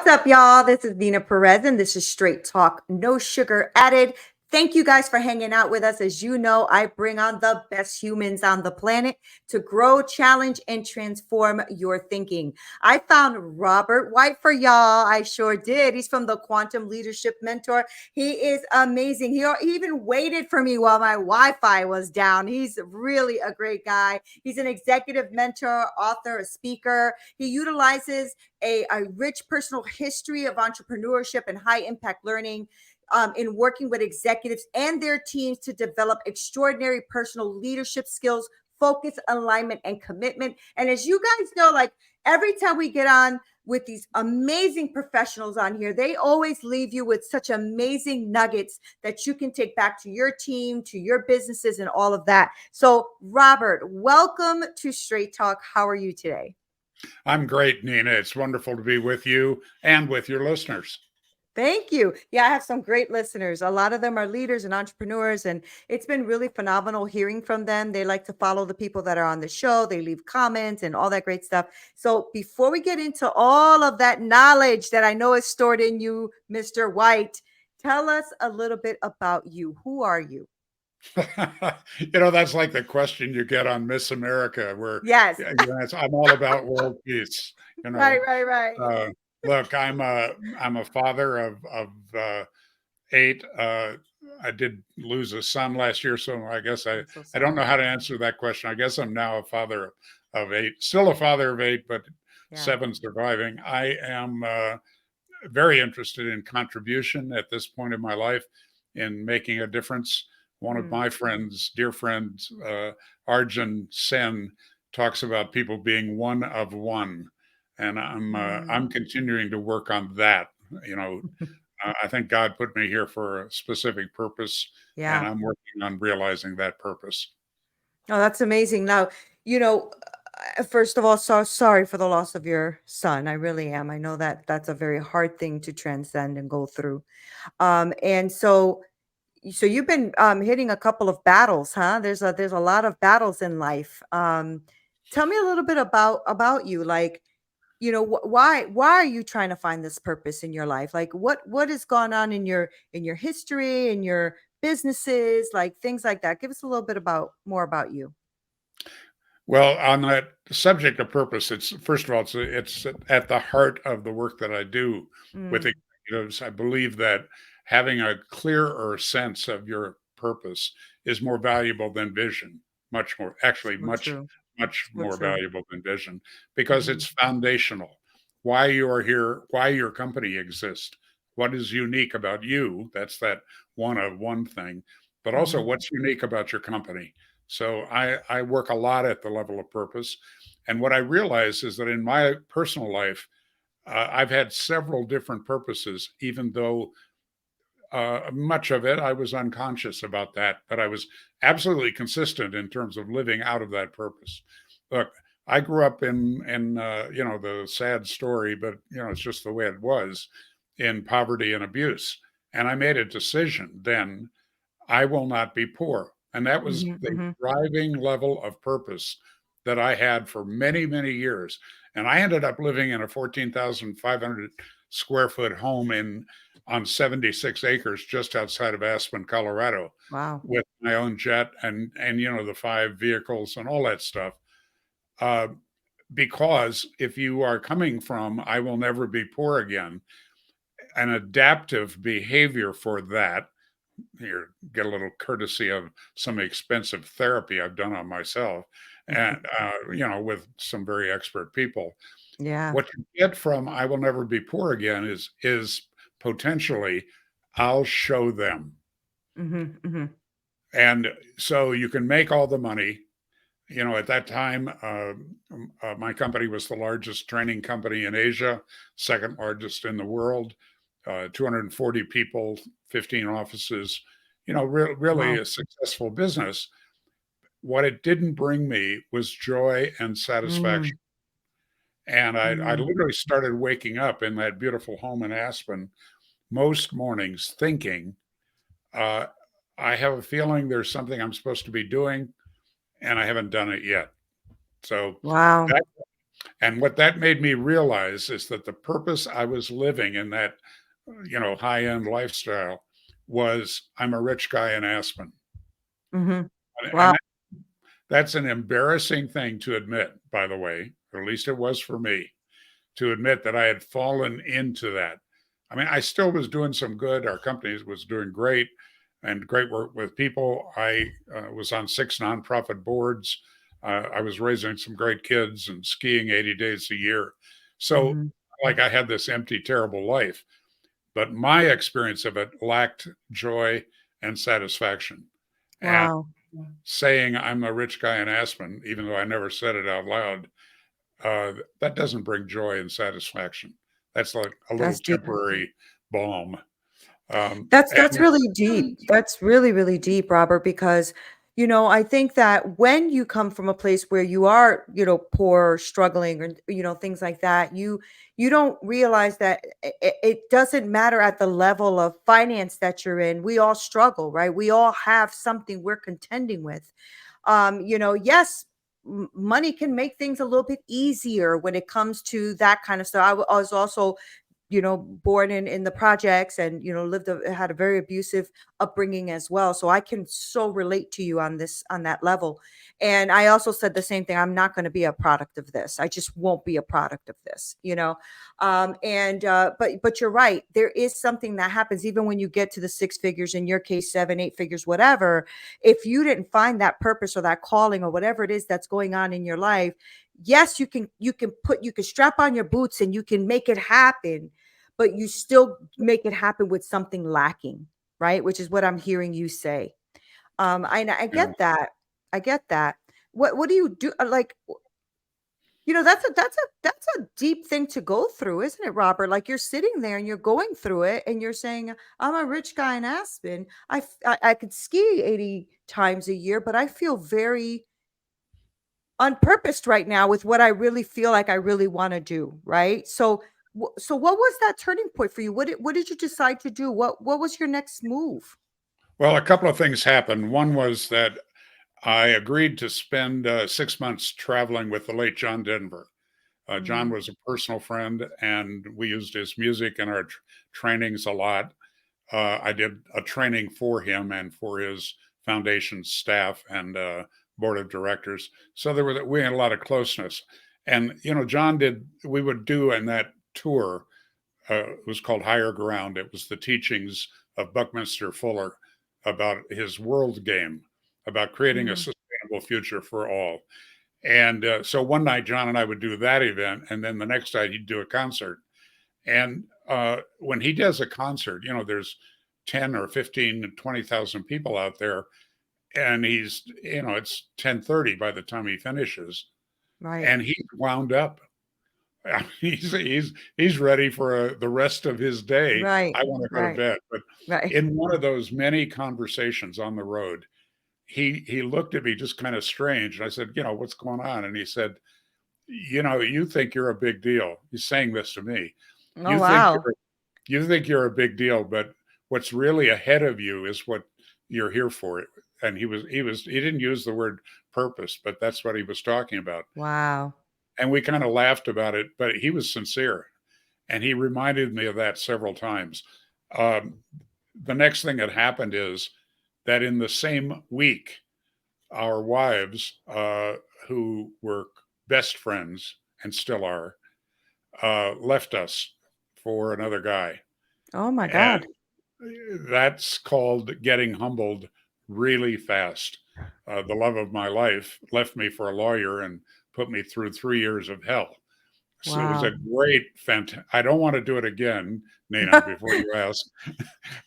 What's up, y'all? This is Nina Perez, and this is Straight Talk, No Sugar Added. Thank you guys for hanging out with us. As you know, I bring on the best humans on the planet to grow, challenge, and transform your thinking. I found Robert White for y'all. I sure did. He's from the Quantum Leadership Mentor. He is amazing. He even waited for me while my Wi-Fi was down. He's really a great guy. He's an executive mentor, author, a speaker. He utilizes a rich personal history of entrepreneurship and high impact learning in working with executives and their teams to develop extraordinary personal leadership skills, focus, alignment, and commitment. And as you guys know, like every time we get on with these amazing professionals on here, they always leave you with such amazing nuggets that you can take back to your team, to your businesses, and all of that. So, Robert, welcome to Straight Talk. How are you today? I'm great, Nina. It's wonderful to be with you and with your listeners. Thank you. Yeah, I have some great listeners. A lot of them are leaders and entrepreneurs, and it's been really phenomenal hearing from them. They like to follow the people that are on the show, they leave comments and all that great stuff. So, before we get into all of that knowledge that I know is stored in you, Mr. White, tell us a little bit about you. Who are you? That's like the question you get on Miss America, where Yes. I'm all about world peace. You Right, know, right, right. look, I'm a father of eight. I did lose a son last year, so I guess I'm so I don't know sorry. how to answer that question. I guess I'm now a father of eight, still a father of eight, but Yeah. seven surviving. I am very interested in contribution at this point in my life, in making a difference. One of Mm, my friends, dear friends, Arjun Sen, talks about people being one of one, and I'm mm. continuing to work on that. You know, I think God put me here for a specific purpose, and Yeah. I'm working on realizing that purpose. Oh, that's amazing. Now, you know, first of all, so sorry for the loss of your son. I really am. I know that that's a very hard thing to transcend and go through. And so you've been hitting a couple of battles, huh? There's a lot of battles in life. Tell me a little bit about you. Like, why are you trying to find this purpose in your life? Like, what has gone on in your history, in your businesses, like things like that. Give us a little bit about more about you. Well, on that subject of purpose, it's first of all, it's at the heart of the work that I do with Mm, executives. I believe that having a clearer sense of your purpose is more valuable than vision. Much more, actually, so true. much So more true. valuable than vision, because Hmm. it's foundational. Why you are here, why your company exists, what is unique about you. That's that one of one thing, but also Hmm. what's unique about your company. So I work a lot at the level of purpose. And what I realize is that in my personal life, I've had several different purposes, even though much of it I was unconscious about that, but I was absolutely consistent in terms of living out of that purpose. Look, I grew up in the sad story, but it's just the way it was, in poverty and abuse, and I made a decision then: I will not be poor. And that was Hmm. the Hmm. driving level of purpose that I had for many, many years. And I ended up living in a 14,500 square foot home on 76 acres just outside of Aspen, Colorado, Wow. with my own jet and the five vehicles and all that stuff. Uh, because if you are coming from I will never be poor again, an adaptive behavior for that, here, get a little courtesy of some expensive therapy I've done on myself, and with some very expert people. Yeah. What you get from I will never be poor again is potentially I'll show them. Hmm. Hmm. And so you can make all the money. At that time, my company was the largest training company in Asia, second largest in the world, 240 people, 15 offices, really Wow. a successful business. What it didn't bring me was joy and Mm, satisfaction. And I mm. literally started waking up in that beautiful home in Aspen most mornings thinking, uh, I have a feeling there's something I'm supposed to be doing, and I haven't done it yet. So Wow. that And what that made me realize is that the purpose I was living in that, high end lifestyle was I'm a rich guy in Aspen. Mhm. And Wow. that's an embarrassing thing to admit, by the way, or at least it was for me to admit that I had fallen into that. I mean, I still was doing some good. Our company was doing great and great work with people. I was on 6 nonprofit boards. I was raising some great kids and skiing 80 days a year. So, Mhm. like, I had this empty, terrible life. But my experience of it lacked joy and satisfaction. And Wow. saying I'm a rich guy in Aspen, even though I never said it out loud, that doesn't bring joy and satisfaction. That's like a little That's deep. temporary balm. That's And really deep. That's really, really deep, Robert, because I think that when you come from a place where you are, poor, struggling, or things like that, you don't realize that it doesn't matter at the level of finance that you're in. We all struggle, right? We all have something we're contending with. Yes, money can make things a little bit easier when it comes to that kind of stuff. I was also born in the projects, and had a very abusive upbringing as well. So I can so relate to you on that level. And I also said the same thing. I'm not going to be a product of this. I just won't be a product of this. And but you're right. There is something that happens even when you get to the 6 figures, in your case, 7, 8 figures, whatever. If you didn't find that purpose or that calling or whatever it is that's going on in your life, yes, you can strap on your boots and you can make it happen, but you still make it happen with something lacking, right? Which is what I'm hearing you say. I yeah, get that. I get that. What do you do? Like, that's a deep thing to go through, isn't it, Robert? Like, you're sitting there and you're going through it, and you're saying, "I'm a rich guy in Aspen. I could ski 80 times a year, but I feel very unpurposed right now with what I really feel like I really want to do." Right. So what was that turning point for you? What did you decide to do? What was your next move? well, a couple of things happened. One was that I agreed to spend 6 months traveling with the late John Denver. John Mm, was a personal friend, and we used his music in our trainings a lot. I did a training for him and for his foundation staff and board of directors. So we had a lot of closeness. And John did. We would do in that tour. It was called Higher Ground. It was the teachings of Buckminster Fuller about his world game, about creating a mhm. sustainable future for all. And so one night, John and I would do that event, and then the next night he'd do a concert. And when he does a concert, there's 10 or 15 and 20,000 people out there, and it's 10:30 by the time he finishes, Right. and he's wound up. He's ready for the rest of his day. Right. I want to go to Right. bed. But Right. in one of those many conversations on the road, he looked at me just kind of strange, and I said, "What's going on?" And he said, "You think you're a big deal." He's saying this to me. Oh, You think wow. you're you think you're a big deal, but what's really ahead of you is what you're here for. And he didn't use the word purpose, but that's what he was talking about. Wow. And we kind of laughed about it, but he was sincere. And he reminded me of that several times. Um, the next thing that happened is that in the same week, our wives, who were best friends and still are, left us for another guy. Oh my And God. that's called getting humbled really fast. The love of my life left me for a lawyer and put me through 3 years of hell. So it was a Wow. great, I don't want to do it again, Nina, before you ask,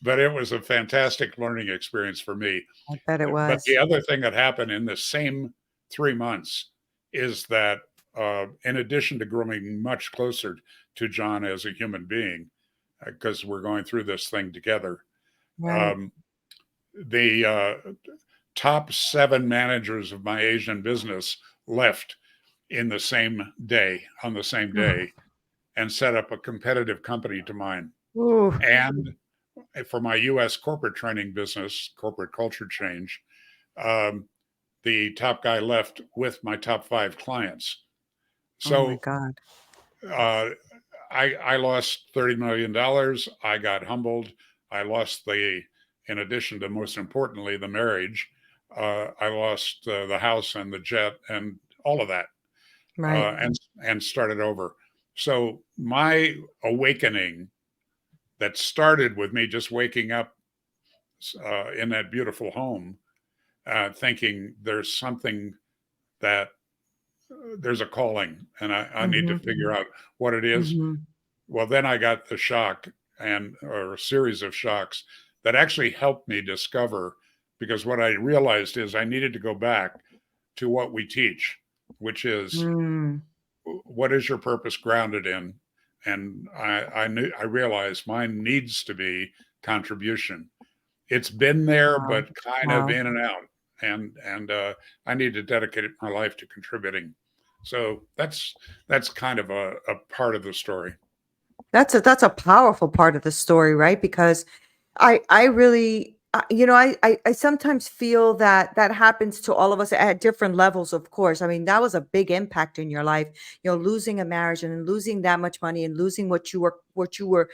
but it was a fantastic learning experience for me. I bet it But the was. other thing that happened in the same 3 months is that, in addition to growing much closer to John as a human being, because we're going through this thing together, Right. um, the top 7 managers of my Asian business left on the same day, and set up a competitive company to mine. Ooh. And for my US corporate training business, corporate culture change, um, the top guy left with my top 5 clients. Oh my So God. uh, I lost $30 million. I got humbled. I lost in addition to most importantly, the marriage. I lost the house and the jet and all of that, Right. and started over. So my awakening that started with me just waking up in that beautiful home, thinking there's something that there's a calling, and I need to Mm-hmm. figure out what it is. Mm-hmm. Well, then I got the shock or a series of shocks that actually helped me discover, because what I realized is I needed to go back to what we teach, which is Mm. what is your purpose grounded in? And I realized mine needs to be contribution. It's been there, Wow. but kind of Wow. in and out. And I need to dedicate my life to contributing. So that's kind of a part of the story. That's a powerful part of the story, right? Because I really I sometimes feel that that happens to all of us at different levels, of course. I mean, that was a big impact in your life, losing a marriage and losing that much money and losing what you were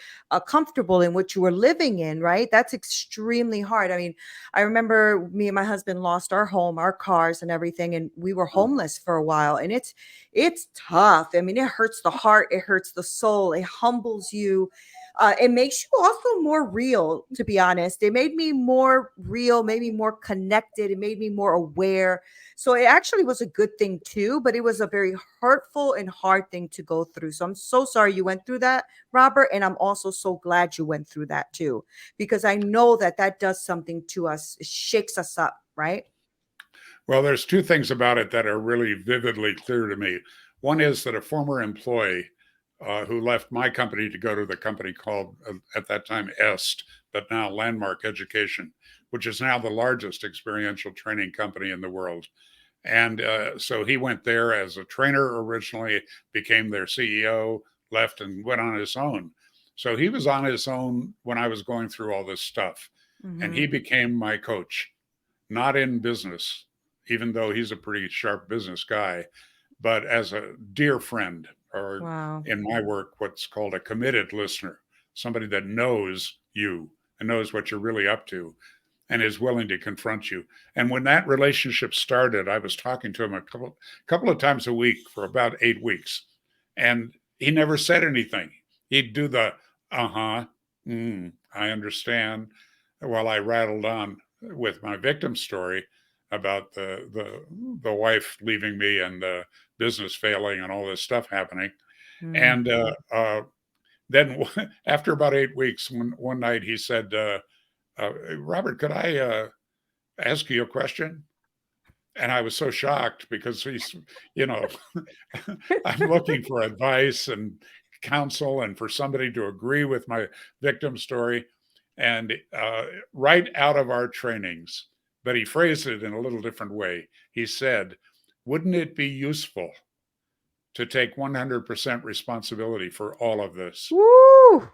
comfortable in, what you were living in, right? That's extremely hard. I mean, I remember me and my husband lost our home, our cars and everything, and we were homeless for a while, and it's tough. I mean, it hurts the heart, it hurts the soul, it humbles you. It makes you also more real, to be honest. It made me more real, made me more connected, it made me more aware. So it actually was a good thing too, but it was a very hurtful and hard thing to go through. So I'm so sorry you went through that, Robert. And I'm also so glad you went through that too, because I know that that does something to us, it shakes us up, right? Well, there's two things about it that are really vividly clear to me. One is that a former employee who left my company to go to the company called, at that time, EST, but now Landmark Education, which is now the largest experiential training company in the world. And so he went there as a trainer originally, became their CEO, left and went on his own. So he was on his own when I was going through all this stuff. And Mm-hmm. he became my coach, not in business, even though he's a pretty sharp business guy, but as a dear friend, or Wow. in my work, what's called a committed listener, somebody that knows you and knows what you're really up to and is willing to confront you. And when that relationship started, I was talking to him a couple of times a week for about 8 weeks, and he never said anything. He'd do the uh-huh, I understand, while I rattled on with my victim story about the wife leaving me and the business failing and all this stuff happening. Mm. And then after about 8 weeks, one night he said, Robert, could I ask you a question? And I was so shocked because you know, I'm looking for advice and counsel and for somebody to agree with my victim story. And right out of our trainings, but he phrased it in a little different way. He said, wouldn't it be useful to take 100% responsibility for all of this? Woo!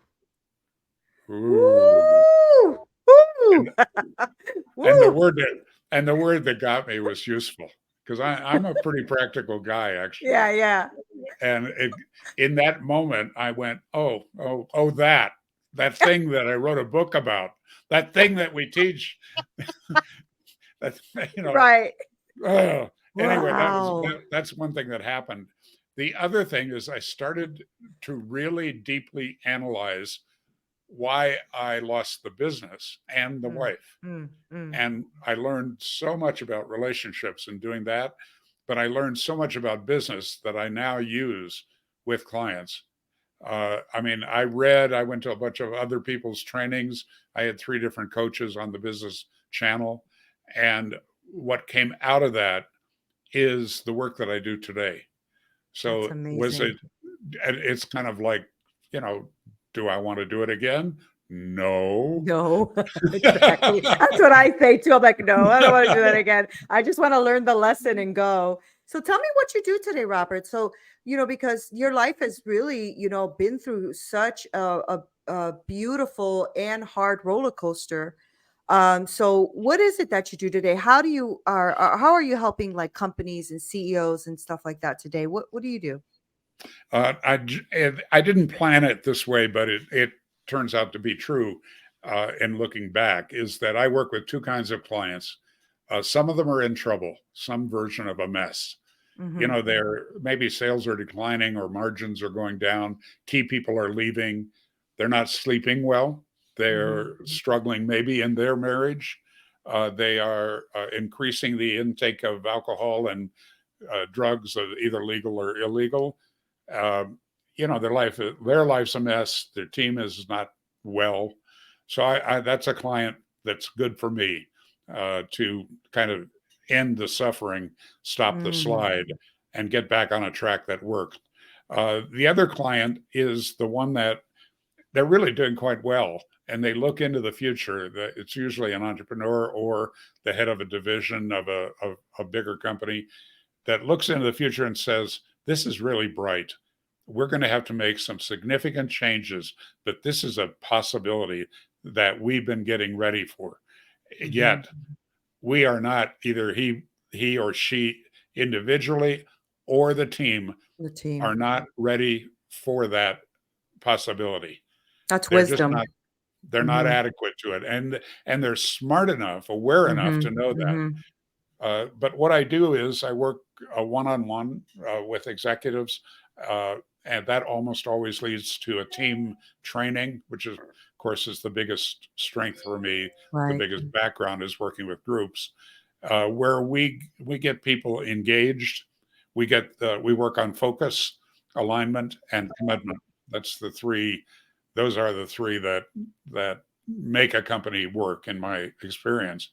Ooh. Woo! Woo! And, and the Woo! word that and the word that got me was useful, because I'm a pretty practical guy actually. Yeah, yeah. And in that moment, I went, oh, oh, oh, that thing that I wrote a book about, that thing that we teach, that you know. Right. Oh. Anyway, Wow. that's one thing that happened. The other thing is I started to really deeply analyze why I lost the business and the Mm, wife. mm, mm. And I learned so much about relationships in doing that, but I learned so much about business that I now use with clients. I mean, I went to a bunch of other people's trainings. I had 3 different coaches on the business channel. And what came out of that is the work that I do today. That's So amazing. it's kind of like, you know, do I want to do it again? No. No, exactly. That's what I say too. I'm like, no, I don't want to do that again. I just want to learn the lesson and go. So tell me what you do today, Robert. So, because your life has really, been through such a beautiful and hard roller coaster. So what is it that you do today? How are you helping like companies and CEOs and stuff like that today? What do you do? I didn't plan it this way, but it turns out to be true. In looking back, is that I work with two kinds of clients. Some of them are in trouble, some version of a mess. You Mm-hmm. know, they're maybe sales are declining or margins are going down. Key people are leaving. They're not sleeping well. Mm-hmm. They're struggling maybe in their marriage. They are increasing the intake of alcohol and drugs, either legal or illegal. Um, you know, their life's a mess. Their team is not well. So that's a client that's good for me to kind of end the suffering, stop the Mm. slide, and get back on a track that works. The other client is the one that they're really doing quite well, and they look into the future. It's usually an entrepreneur or the head of a division of a bigger company that looks into the future and says, this is really bright. We're going to have to make some significant changes, but this is a possibility that we've been getting ready for. Mm-hmm. Yet we are not, either he or she individually or the team The team. are not ready for that possibility. That's They're just wisdom. not, they're not Mm-hmm. adequate to it. And they're smart enough, aware enough Mm-hmm. to know that. Mm-hmm. But what I do is I work one-on-one with executives, uh, and that almost always leads to a team training, which is, of course, is the biggest strength for me. The Right. biggest background is working with groups, where we get people engaged. We work on focus, alignment, and commitment. That's the three. Those are the three that make a company work, in my experience.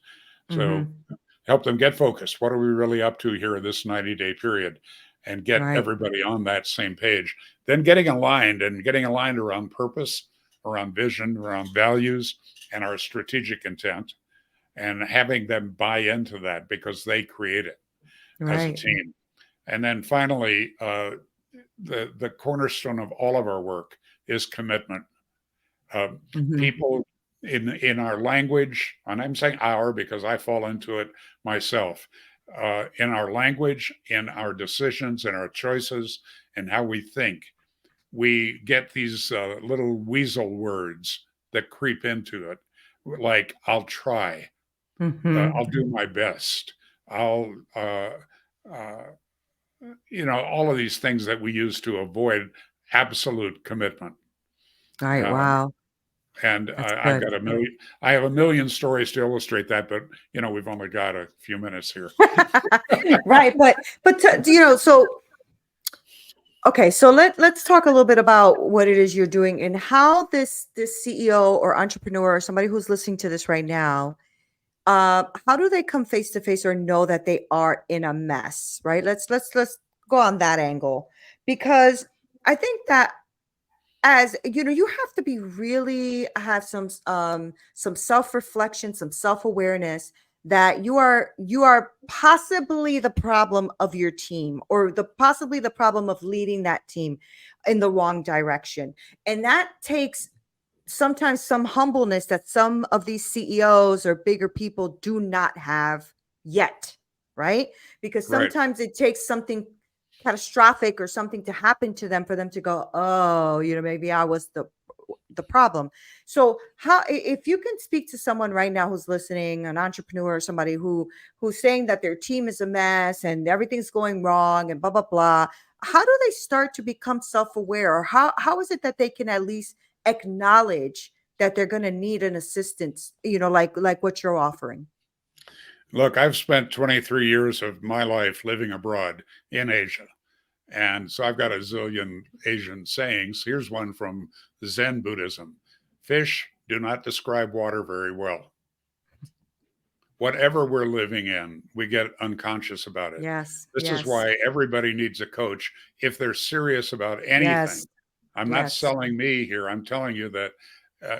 So Mm-hmm. help them get focused. What are we really up to here this 90-day period? And get Right. everybody on that same page. Then getting aligned around purpose, around vision, around values, and our strategic intent, and having them buy into that because they create it as a Right. team. And then finally, the cornerstone of all of our work is commitment. uh, Mm-hmm. People in our language, and I'm saying our because I fall into it myself, in our language, in our decisions, in our choices, and how we think, we get these little weasel words that creep into it, like I'll try, Mm-hmm. I'll do my best, I'll uh, all of these things that we use to avoid absolute commitment. Right. Um, Wow. and That's I've good. got a million. I have a million stories to illustrate that, but we've only got a few minutes here. Right. So okay, so let's talk a little bit about what it is you're doing and how this CEO or entrepreneur or somebody who's listening to this right now, how do they come face to face or know that they are in a mess, right? Let's go on that angle, because I think that, as you know, you have to be really have some self-reflection, some self-awareness that you are possibly the problem of your team, or the possibly the problem of leading that team in the wrong direction. And that takes sometimes some humbleness that some of these CEOs or bigger people do not have yet, right? Because Right. sometimes it takes something catastrophic or something to happen to them for them to go, oh, maybe I was the problem. So if you can speak to someone right now who's listening, an entrepreneur or somebody who's saying that their team is a mess and everything's going wrong and blah blah blah, how do they start to become self-aware, or how is it that they can at least acknowledge that they're going to need an assistance, like what you're offering? Look, I've spent 23 years of my life living abroad in Asia. And so I've got a zillion Asian sayings. Here's one from Zen Buddhism: fish do not describe water very well. Whatever we're living in, we get unconscious about it. Yes, This is yes, why everybody needs a coach if they're serious about anything. yes, I'm not yes. selling me here. I'm telling you that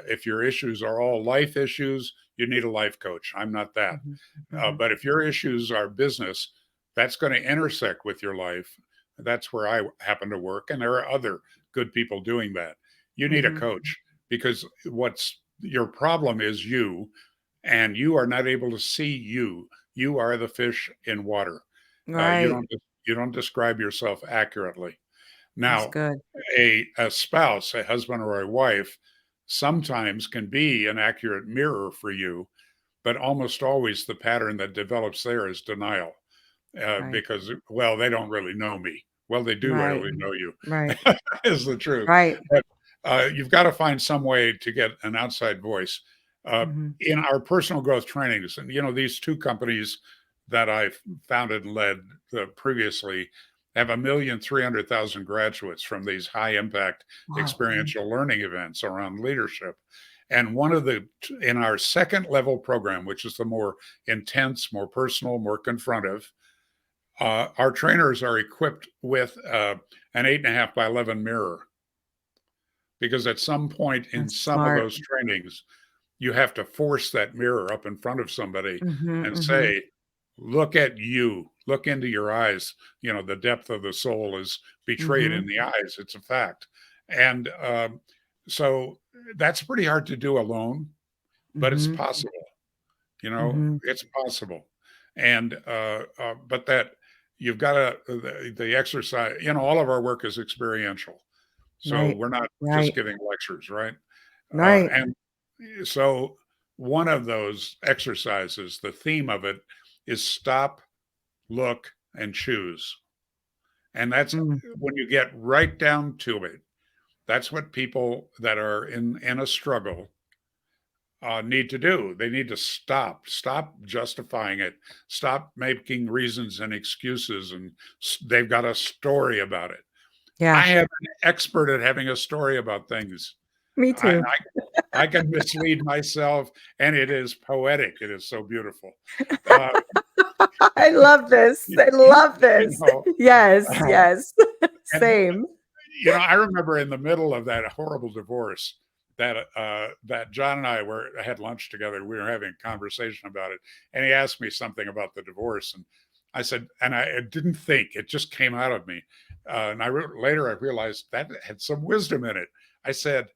if your issues are all life issues, you need a life coach. I'm not that. Mhm, mhm, But if your issues are business, that's going to intersect with your life. That's where I happen to work. And there are other good people doing that. You need a mhm. coach because what's your problem is you, and you are not able to see you. You are the fish in water. You Right. don't describe yourself accurately. That's Now, good. a spouse, a husband or a wife, sometimes can be an accurate mirror for you, but almost always the pattern that develops there is denial, Right. because, well, they don't really know me. Well, they do Right. really know you, Right. is the truth. Right. But you've got to find some way to get an outside voice. Uh, Mhm. in our personal growth trainings, and these two companies that I founded and led previously have 1,300,000 graduates from these high impact Wow. experiential learning events around leadership. And one of in our second level program, which is the more intense, more personal, more confrontive, our trainers are equipped with an 8.5 by 11 mirror, because at some point in That's some of smart. those trainings, you have to force that mirror up in front of somebody Mhm. and Mhm. say, look at you, look into your eyes. The depth of the soul is betrayed in Mhm. the eyes. It's a fact. And so that's pretty hard to do alone, but it's Mhm. possible. Mhm. It's possible. And but that you've got to the exercise. All of our work is experiential, so Right. we're not just Right. giving lectures, right? Right. And so one of those exercises, the theme of it is stop, look, and choose. And that's Mm. when you get right down to it. That's what people that are in a struggle need to do. They need to stop justifying it, stop making reasons and excuses, and they've got a story about it. I Yeah. am an expert at having a story about things. Me I, too. I can mislead myself, and it is poetic. It is so beautiful. Uh, I love this. I love you this. know, Yes. Yes. and Same. I remember in the middle of that horrible divorce that John and I had lunch together. We were having a conversation about it, and he asked me something about the divorce, and I said, and I didn't think, it just came out of me, and later I realized that had some wisdom in it. I said,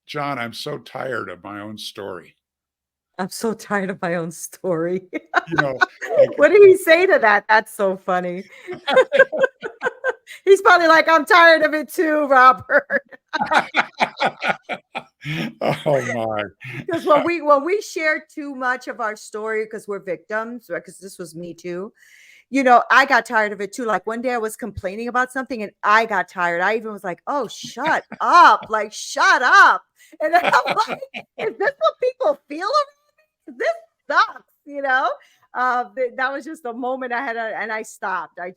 John, I'm so tired of my own story. I'm so tired of my own story. You know, like What did he say to that? That's so funny. He's probably like, I'm tired of it too, Robert. oh my. Because when we share too much of our story, because we're victims, because this was me too. I got tired of it too. Like one day I was complaining about something and I got tired. I even was like, oh, shut up. Like, shut up. And then I'm like, is this what people feel around me? This sucks. That was just a moment I had, and I stopped. I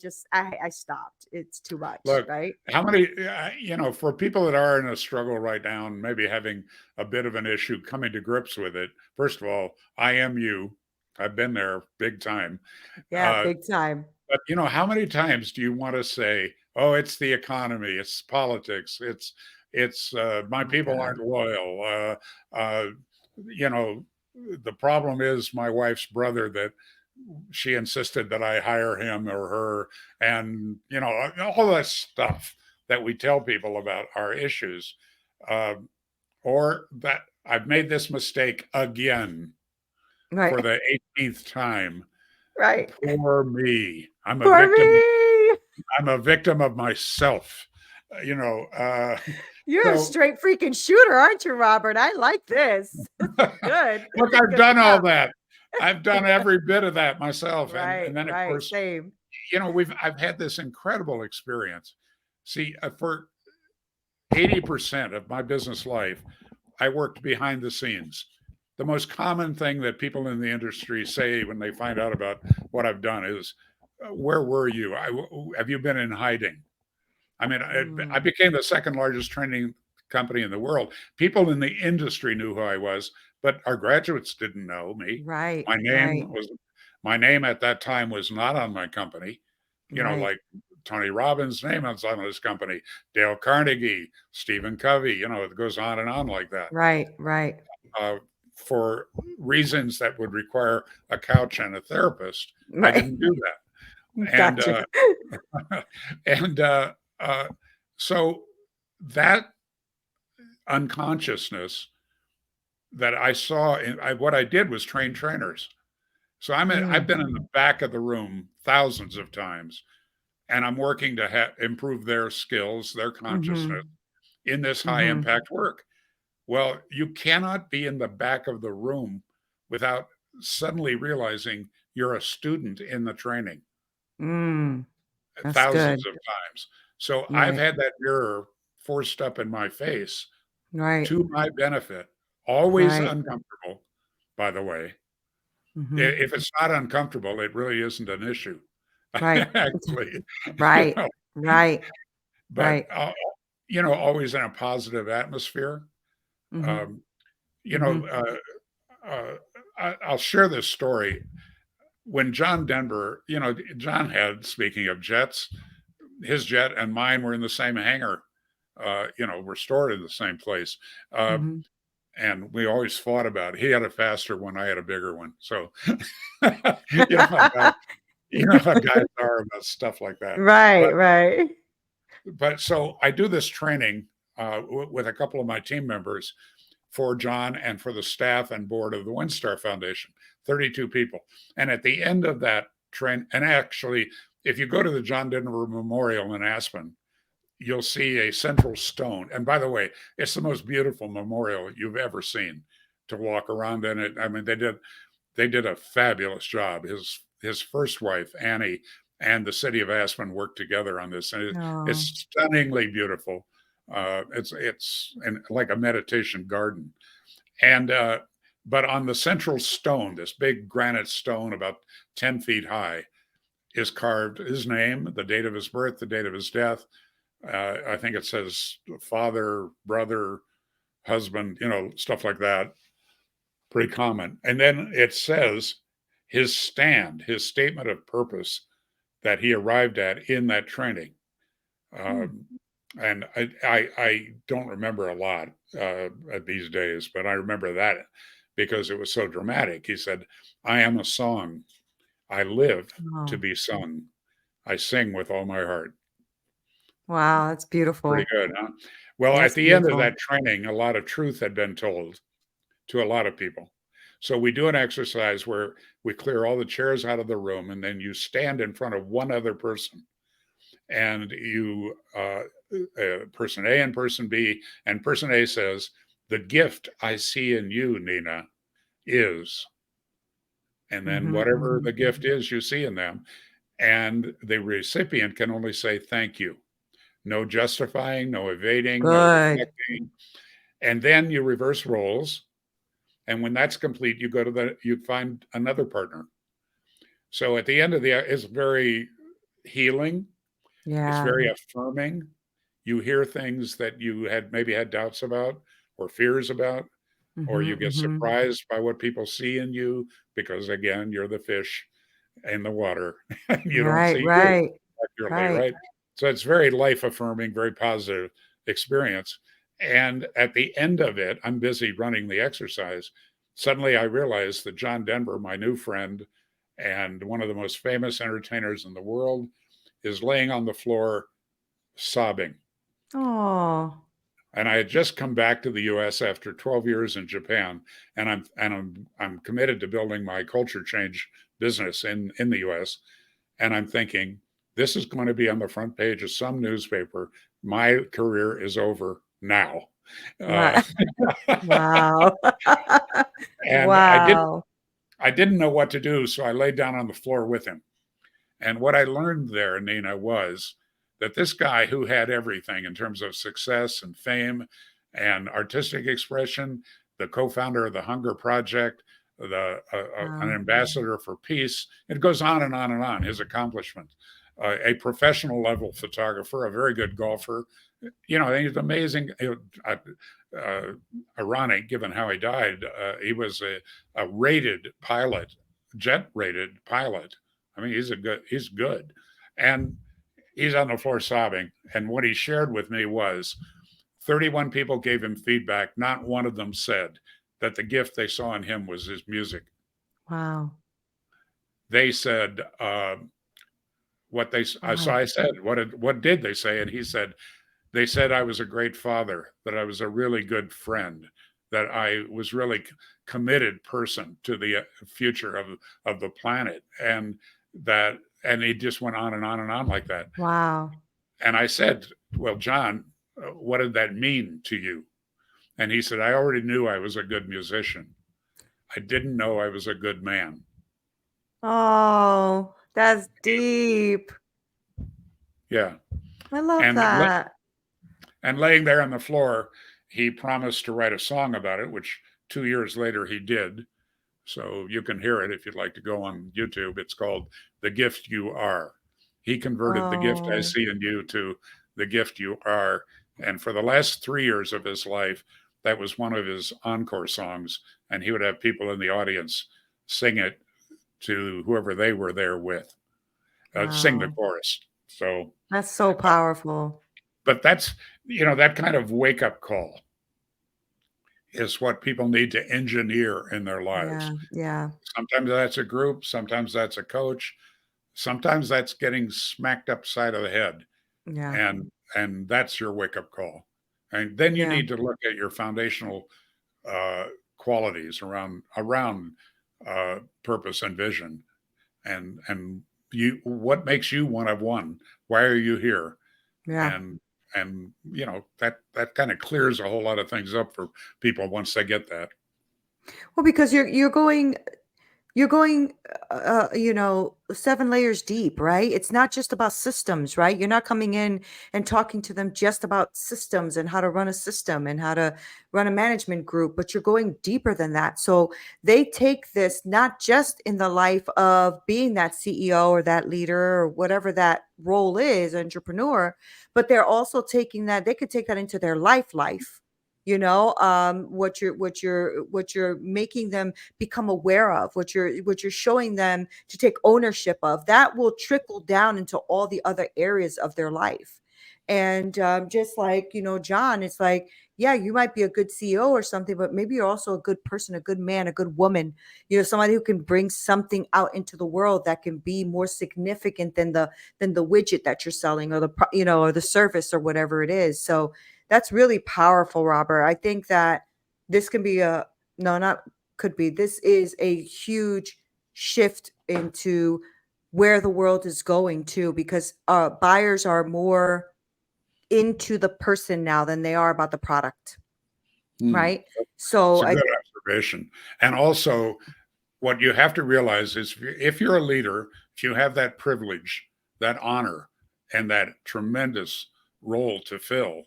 stopped. It's too much, Look, right? how many, for people that are in a struggle right now and maybe having a bit of an issue coming to grips with it, first of all, I am you. I've been there big time. Yeah, Uh, big time. but, how many times do you want to say, oh, it's the economy, it's politics, it's Oh my my people God. aren't loyal. You know, the problem is my wife's brother that she insisted that I hire him or her, and all that stuff that we tell people about our issues, uh, or that I've made this mistake again for Right. the 18th time. Right. Poor me. I'm a For victim. me. I'm a victim of myself. You're a So straight freaking shooter, aren't you, Robert? I like this. This is good. This look, is I've good done all stuff. that. I've done every bit of that myself, and Right, then of right. course, Same. I've had this incredible experience. See, for 80% of my business life, I worked behind the scenes. The most common thing that people in the industry say when they find out about what I've done is, "Where were you? Have you been in hiding?" I mean, I Mm, became the second largest training company in the world. People in the industry knew who I was, but our graduates didn't know me. right, My name right, was my name at that time was not on my company. right, Like Tony Robbins' name was on his company, Dale Carnegie, Stephen Covey. It goes on and on like that. right, right, Uh, for reasons that would require a couch and a therapist, I right. didn't do that. And Gotcha. and uh, so that unconsciousness that I saw what I did was train trainers. So I've Mm, been in the back of the room thousands of times, and I'm working to improve their skills, their consciousness Mhm. in this high Mhm. impact work. Well, you cannot be in the back of the room without suddenly realizing you're a student in the training Mm. That's thousands good. of times. So I've Right. had that mirror forced up in my face Right. to my benefit, always Right. uncomfortable, by the way. Mhm. If it's not uncomfortable, it really isn't an issue, Right. actually. You Right. know, Right. but, Right. always in a positive atmosphere. Mhm. Um, you know, Mhm. uh, I'll share this story. When John Denver, John had, speaking of jets, his jet and mine were in the same hangar. Were stored in the same place. Uh, Mhm. and we always fought about it. He had a faster one, I had a bigger one. So, you know how guys, how guys are about stuff like that. Right, But right. so I do this training with a couple of my team members for John and for the staff and board of the WinStar Foundation, 32 people. And at the end of that train, and actually, if you go to the John Denver Memorial in Aspen, you'll see a central stone. And by the way, it's the most beautiful memorial you've ever seen to walk around in it. I mean, they did a fabulous job. His first wife, Annie, and the city of Aspen worked together on this, and it's Oh. stunningly beautiful. It's like a meditation garden, and but on the central stone, this big granite stone about 10 feet high, is carved his name, the date of his birth, the date of his death. I think it says father, brother, husband, stuff like that. Pretty common. And then it says his statement of purpose that he arrived at in that training. Hmm. Um, and I don't remember a lot these days, but I remember that because it was so dramatic. He said, "I am a song. I live to Oh. be sung. I sing with all my heart." Wow, that's Pretty beautiful. good, huh? Well, at That's the end of beautiful. that training, a lot of truth had been told to a lot of people. So we do an exercise where we clear all the chairs out of the room, and then you stand in front of one other person, and person A and person B, and person A says, "The gift I see in you, Neena, is," and then Mhm, whatever mhm. the gift is you see in them, and the recipient can only say thank you. No justifying, no evading, no Good. deflecting. And then you reverse roles. And when that's complete, you find another partner. So at the end of it's very healing. It's Yeah. very affirming. You hear things that you had maybe had doubts about or fears about, or you Mhm, get mhm. surprised by what people see in you because, again, you're the fish in the water and you don't Right, see you right, accurately, right. right? So it's very life affirming, very positive experience. And at the end of it, I'm busy running the exercise. Suddenly I realized that John Denver, my new friend and one of the most famous entertainers in the world, is laying on the floor sobbing. Oh. And I had just come back to the US after 12 years in Japan, and I'm committed to building my culture change business in the US. And I'm thinking, this is going to be on the front page of some newspaper. My career is over now. Uh, Right. Wow. and Wow. I didn't know what to do, so I laid down on the floor with him. And what I learned there, Neena, was that this guy who had everything in terms of success and fame and artistic expression, the co-founder of the Hunger Project, an Wow. ambassador for peace, it goes on and on and on. His accomplishments, a professional level photographer, a very good golfer. He's amazing. Uh, Ironic, given how he died. He was a rated pilot, jet rated pilot. I mean, he's good. And he's on the floor sobbing. And what he shared with me was 31 people gave him feedback. Not one of them said that the gift they saw in him was his music. Wow. They said, so Wow. I said, what did they say? And he said, they said I was a great father, that I was a really good friend, that I was really committed person to the future of the planet, and that And he just went on and on and on like that. Wow. And I said, well, John, what did that mean to you? And he said, I already knew I was a good musician. I didn't know I was a good man. Oh, that's deep. Yeah. I love And that. and laying there on the floor, he promised to write a song about it, which 2 years later he did. So you can hear it if you'd like to go on YouTube. It's called The Gift You Are. He converted the gift I Oh, see in you to the gift you are. And for the last 3 years of his life, that was one of his encore songs. And he would have people in the audience sing it to whoever they were there with, sing the wow. chorus. So, That's so powerful. but that's, that kind of wake up call is what people need to engineer in their lives. Yeah, yeah, Sometimes that's a group, sometimes that's a coach, sometimes that's getting smacked upside of the head, yeah, and that's your wake up call. And then you yeah. need to look at your foundational uh, qualities around purpose and vision, and you what makes you one of one. Why are you here? Yeah. And that kind of clears a whole lot of things up for people once they get that. Well, because you're going, 7 layers deep, right? It's not just about systems, right? You're not coming in and talking to them just about systems and how to run a system and how to run a management group, but you're going deeper than that. So they take this not just in the life of being that CEO or that leader or whatever that role is, entrepreneur, but they're also taking that, they could take that into their life. What you're making them become aware of, what you're showing them to take ownership of, that will trickle down into all the other areas of their life. And just like, John, it's like, yeah, you might be a good CEO or something, but maybe you're also a good person, a good man, a good woman, somebody who can bring something out into the world that can be more significant than the widget that you're selling, or or the service or whatever it is. So that's really powerful, Robert. I think that this can be a no, not could be. This is a huge shift into where the world is going to, because buyers are more into the person now than they are about the product, Hmm. right? It's So a I good observation. And also, what you have to realize is if you're a leader, if you have that privilege, that honor, and that tremendous role to fill,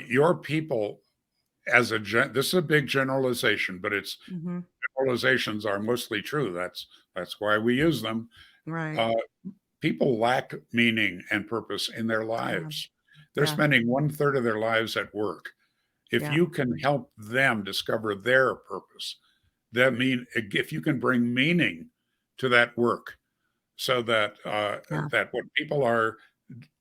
your people, this is a big generalization, but it's Mhm. generalizations are mostly true. That's why we use them. Right. Uh, People lack meaning and purpose in their Yeah. lives. They're Yeah. spending 1/3 of their lives at work. If Yeah. you can help them discover their purpose, if you can bring meaning to that work, so that Yeah. that what people are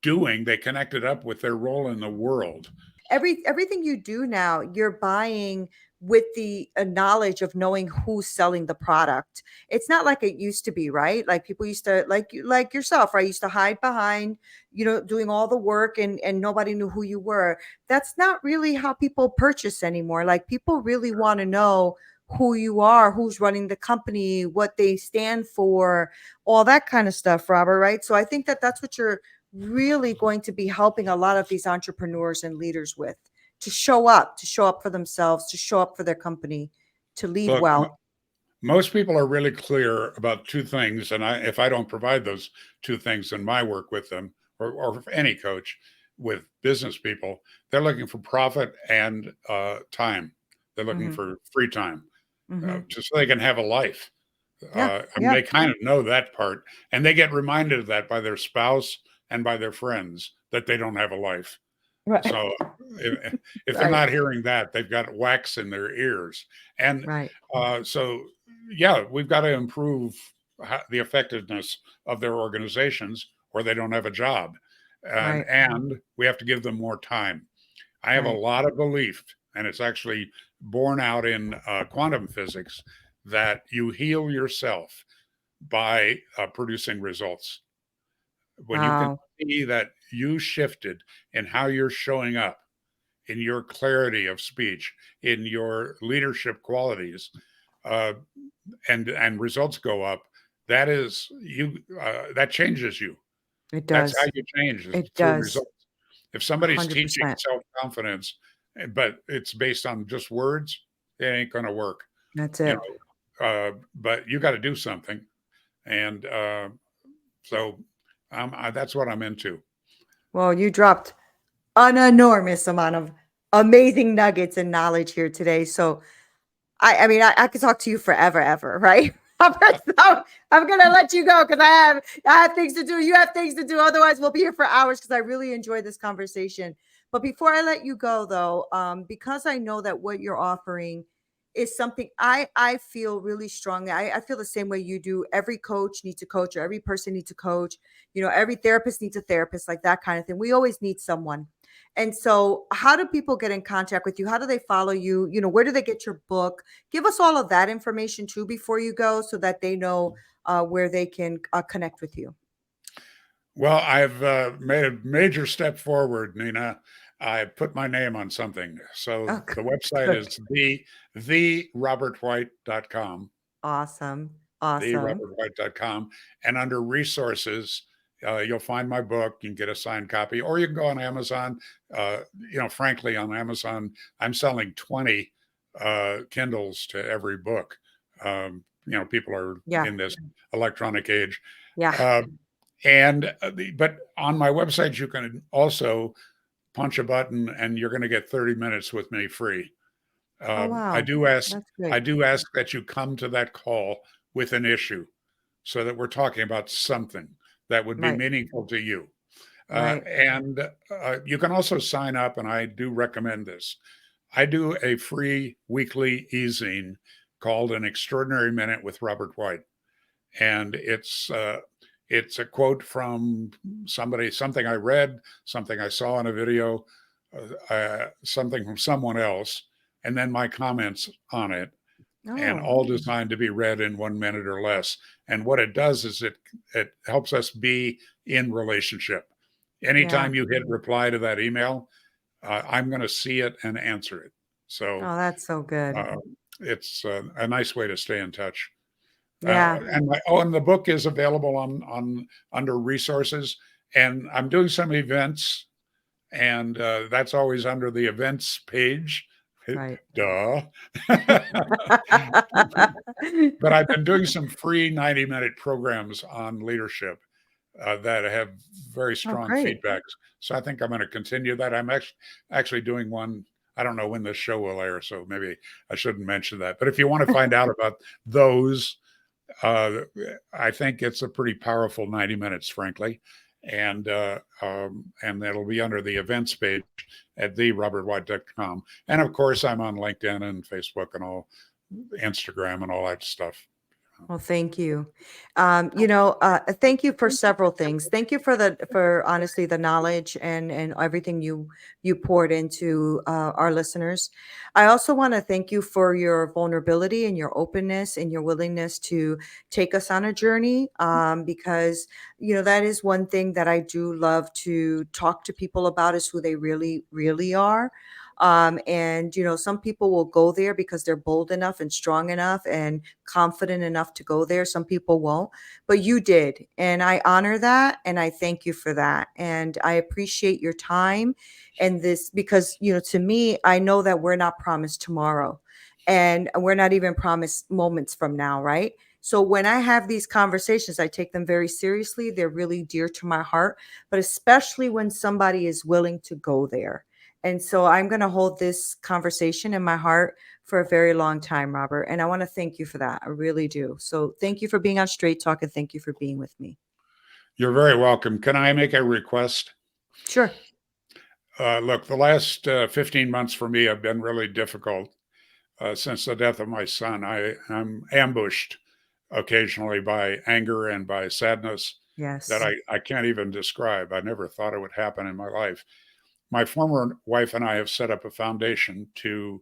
doing, they connect it up with their role in the world. Everything you do now, you're buying with the knowledge of knowing who's selling the product. It's not like it used to be, right? Like people used to, like yourself, right? Used to hide behind, doing all the work, and nobody knew who you were. That's not really how people purchase anymore. Like people really want to know who you are, who's running the company, what they stand for, all that kind of stuff, Robert, right? So I think that that's what you're really going to be helping a lot of these entrepreneurs and leaders with, to show up for themselves, to show up for their company, to lead Look, well. most people are really clear about two things, and if I don't provide those two things in my work with them, or any coach with business people, they're looking for profit and time. They're looking Hmm. for free time, Hmm. just so they can have a life. Yeah. I mean, Yeah. they kind of know that part, and they get reminded of that by their spouse and by their friends that they don't have a life. Right. So if they're Right. not hearing that, they've got wax in their ears. And Right. so, yeah, we've got to improve the effectiveness of their organizations, or they don't have a job. Right. And we have to give them more time. I have a Right. lot of belief, and it's actually borne out in quantum physics, that you heal yourself by producing results. When you can Wow. see that you shifted in how you're showing up, in your clarity of speech, in your leadership qualities, uh, and results go up, that is that changes you. It That's how does. you change, is It through does. results. If somebody's teaching 100%. self-confidence, but it's based on just words, it ain't gonna work, That's you it. know, but you gotta do something, and, so, that's what I'm into. Well, you dropped an enormous amount of amazing nuggets and knowledge here today. So I mean, I could talk to you forever, ever, right? So I'm gonna let you go because I have things to do. You have things to do. Otherwise, we'll be here for hours because I really enjoyed this conversation. But before I let you go, though, because I know that what you're offering is something I feel really strongly. I feel the same way you do. Every coach needs a coach, or every person needs a coach. You know, every therapist needs a therapist, like that kind of thing. We always need someone. And so, how do people get in contact with you? How do they follow you? You know, where do they get your book? Give us all of that information too before you go so that they know where they can connect with you. Well, I've, made a major step forward, Nina. I put my name on something. So Oh, the website good. is therobertwhite.com, Awesome. Awesome. therobertwhite.com, and under resources, you'll find my book. You can get a signed copy, or you can go on Amazon. Frankly, on Amazon, I'm selling 20 Kindles to every book. People are Yeah. in this electronic age. Yeah. Uh, but on my website, you can also punch a button, and you're going to get 30 minutes with me free. Oh, I wow. do ask, That's I great. do ask that you come to that call with an issue, so that we're talking about something that would be Right. meaningful to you. Right. And You can also sign up, and I do recommend this. I do a free weekly e-zine called An Extraordinary Minute with Robert White, and it's a quote from somebody, something I read, something I saw in a video, something from someone else, and then my comments on it, and Oh, all designed to be read in 1 minute or less. And what it does is it helps us be in relationship. yeah. Anytime you hit reply to that email, I'm going to see it and answer it. So Oh, that's so good. uh, it's a nice way to stay in touch. Yeah. And the book is available on under resources, and I'm doing some events, and that's always under the events page. Right. Duh. But I've been doing some free 90-minute programs on leadership that have very Oh, strong great. feedbacks. So I think I'm going to continue that. I'm actually doing one. I don't know when this show will air, so maybe I shouldn't mention that. But if you want to find out about those, uh, I think it's a pretty powerful 90 minutes, frankly. And it'll be under the events page at therobertwhite.com. And of course, I'm on LinkedIn and Facebook and all, Instagram and all that stuff. Well, thank you. Thank you for several things. Thank you for honestly the knowledge and everything you poured into our listeners. I also want to thank you for your vulnerability and your openness and your willingness to take us on a journey. Because that is one thing that I do love to talk to people about is who they really, really are. And some people will go there because they're bold enough and strong enough and confident enough to go there. Some people won't, but you did. And I honor that. And I thank you for that. And I appreciate your time and this because, to me, I know that we're not promised tomorrow and we're not even promised moments from now. Right. So when I have these conversations, I take them very seriously. They're really dear to my heart, but especially when somebody is willing to go there. And so I'm going to hold this conversation in my heart for a very long time, Robert. And I want to thank you for that. I really do. So thank you for being on Straight Talk and thank you for being with me. You're very welcome. Can I make a request? Sure. Look, the last 15 months for me have been really difficult since the death of my son. I'm ambushed occasionally by anger and by sadness that Yes. I can't even describe. I never thought it would happen in my life. My former wife and I have set up a foundation to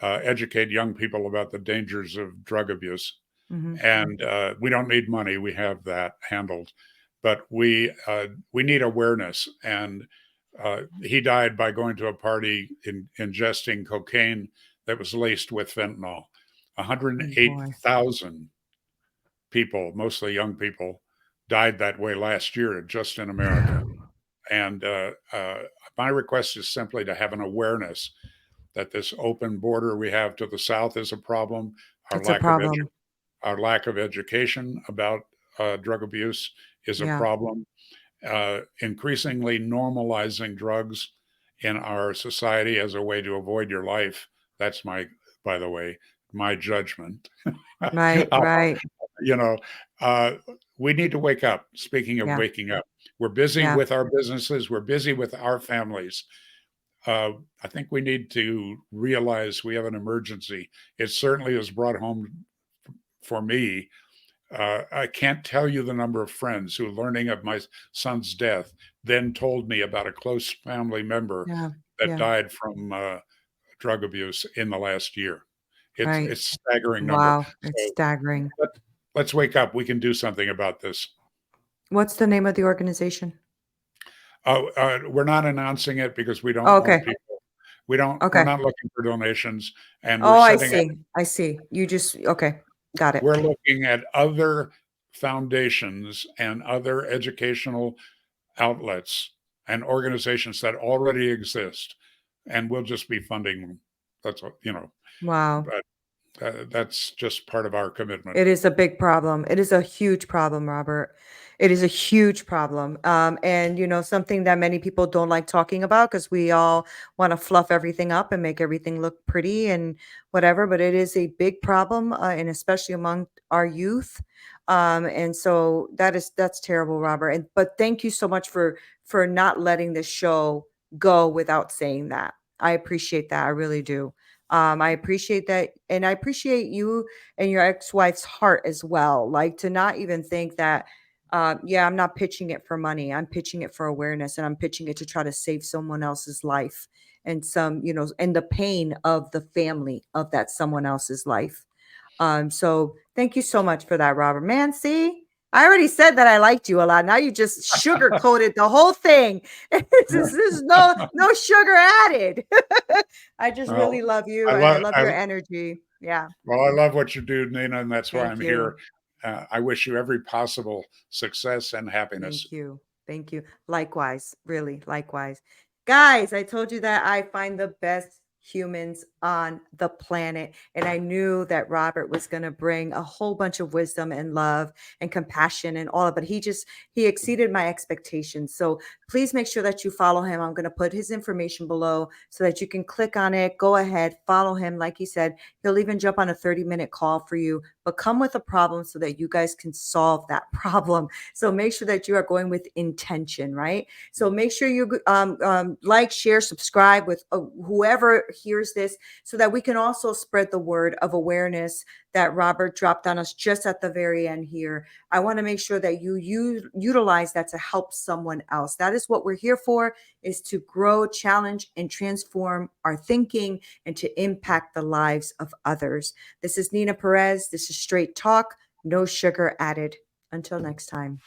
educate young people about the dangers of drug abuse. Hmm. And we don't need money; we have that handled. But we need awareness. And he died by going to a party ingesting cocaine that was laced with fentanyl. Oh, boy. 108,000 people, mostly young people, died that way last year just in America. And my request is simply to have an awareness that this open border we have to the south is a problem. Our It's a lack of problem. our lack of education about drug abuse is a Yeah. problem. Increasingly normalizing drugs in our society as a way to avoid your life. That's my, by the way, my judgment. Right. Uh, Right. you know, uh, we need to wake up. Speaking of Yeah. waking up, we're busy Yeah. with our businesses, we're busy with our families. I think we need to realize we have an emergency. It certainly has brought home for me. I can't tell you the number of friends who, learning of my son's death, then told me about a close family member Yeah. that Yeah. died from drug abuse in the last year. Right. It's a staggering number. Wow. It's So staggering. let, let's wake up. We can do something about this. What's the name of the organization? We're not announcing it because we Oh, don't want okay. people. We're Okay. not looking for donations, and we're Oh, I setting up. see. I see. You just, okay. Got it. We're looking at other foundations and other educational outlets and organizations that already exist, and we'll just be funding them. That's what, Wow. but that's just part of our commitment. It is a big problem. It is a huge problem, Robert. It is a huge problem. And something that many people don't like talking about because we all want to fluff everything up and make everything look pretty and whatever. But it is a big problem, and especially among our youth. And so that's terrible, Robert. And but thank you so much for not letting this show go without saying that. I appreciate that. I really do. I appreciate that, and I appreciate you and your ex-wife's heart as well. Like to not even think that, yeah, I'm not pitching it for money. I'm pitching it for awareness and I'm pitching it to try to save someone else's life and and the pain of the family of that someone else's life. So thank you so much for that, Robert. Man, see, I already said that I liked you a lot. Now you just sugar coated the whole thing. There's no sugar added. I just really Well, love you I and I love love your energy. Yeah. I love what you do, Nina, and that's why Thank I'm you. here. I wish you every possible success and happiness. Thank you. Thank you. Likewise, really, likewise. Guys, I told you that I find the best humans on the planet. And I knew that Robert was going to bring a whole bunch of wisdom and love and compassion and all of it. He exceeded my expectations. So please make sure that you follow him. I'm going to put his information below so that you can click on it. Go ahead, follow him. Like he said, he'll even jump on a 30-minute call for you, but come with a problem so that you guys can solve that problem. So make sure that you are going with intention, right? So make sure you like, share, subscribe with whoever hears this so that we can also spread the word of awareness that Robert dropped on us just at the very end here. I want to make sure that you utilize that to help someone else. That is what we're here for, is to grow, challenge, and transform our thinking and to impact the lives of others. This is Neena Perez. This is Straight Talk, no sugar added. Until next time.